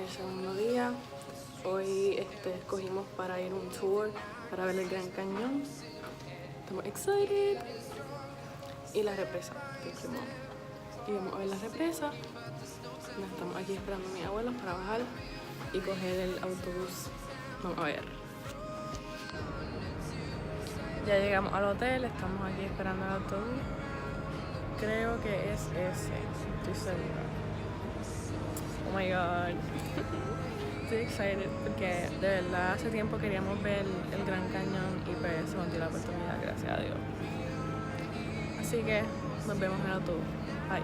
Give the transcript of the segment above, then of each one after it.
el segundo día. Hoy escogimos para ir un tour para ver el Gran Cañón. Estamos excited. Y la represa que fuimos. Y vamos a ver la represa. Nos estamos aquí esperando a mis abuelos para bajar y coger el autobús. Vamos a ver. Ya llegamos al hotel, estamos aquí esperando el autobús. Creo que es ese, estoy segura. Oh my god. Estoy excited porque de verdad hace tiempo queríamos ver el Gran Cañón y pues se nos dio la oportunidad, gracias a Dios. Así que nos vemos en el autobús. Bye.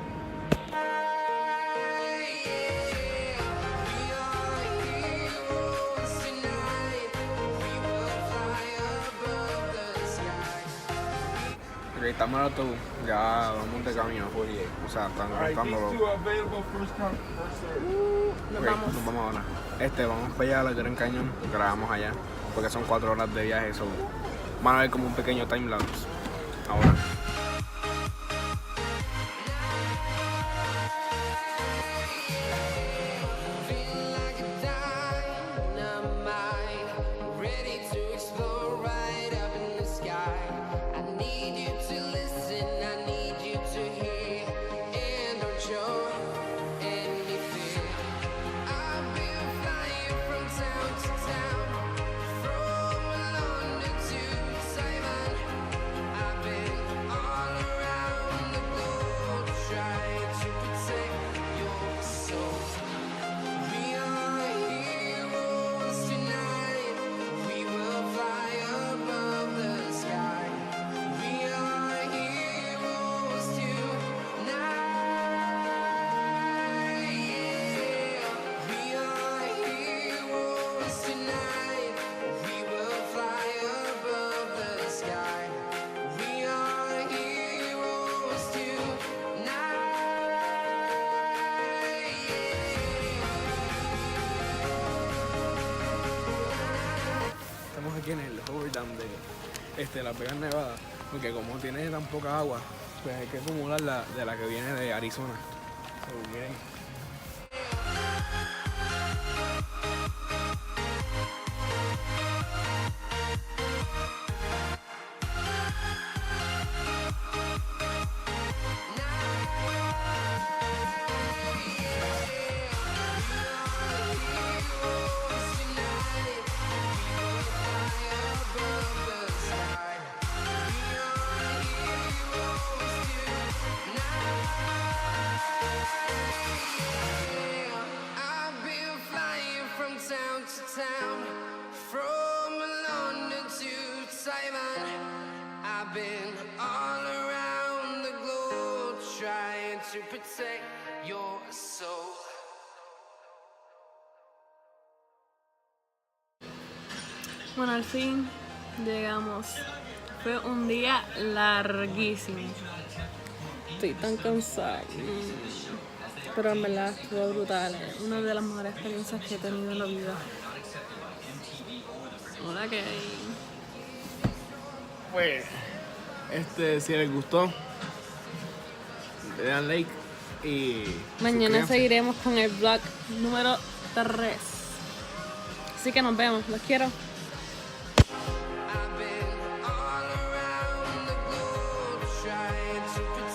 Ok, estamos en el autobús, ya vamos de camino, o sea, están contándolo. Nos vamos ahora. Vamos para allá al Gran Cañón, grabamos allá, porque son 4 horas de viaje, eso. Van a ver como un pequeño timelapse ahora. Aquí en el Hoover Dam de Las Vegas, Nevada, porque como tiene tan poca agua, pues hay que acumularla de la que viene de Arizona. Miren. I've been all around the globe trying to protect your soul. Bueno, al fin llegamos. Fue un día larguísimo. Estoy tan cansada. Pero en verdad estuvo brutal. Una de las mejores experiencias que he tenido en la vida. Hola, ¿qué hay? Pues, si les gustó, le dan like y mañana seguiremos con el vlog número 3. Así que nos vemos, los quiero. I've been all around the globe trying to protect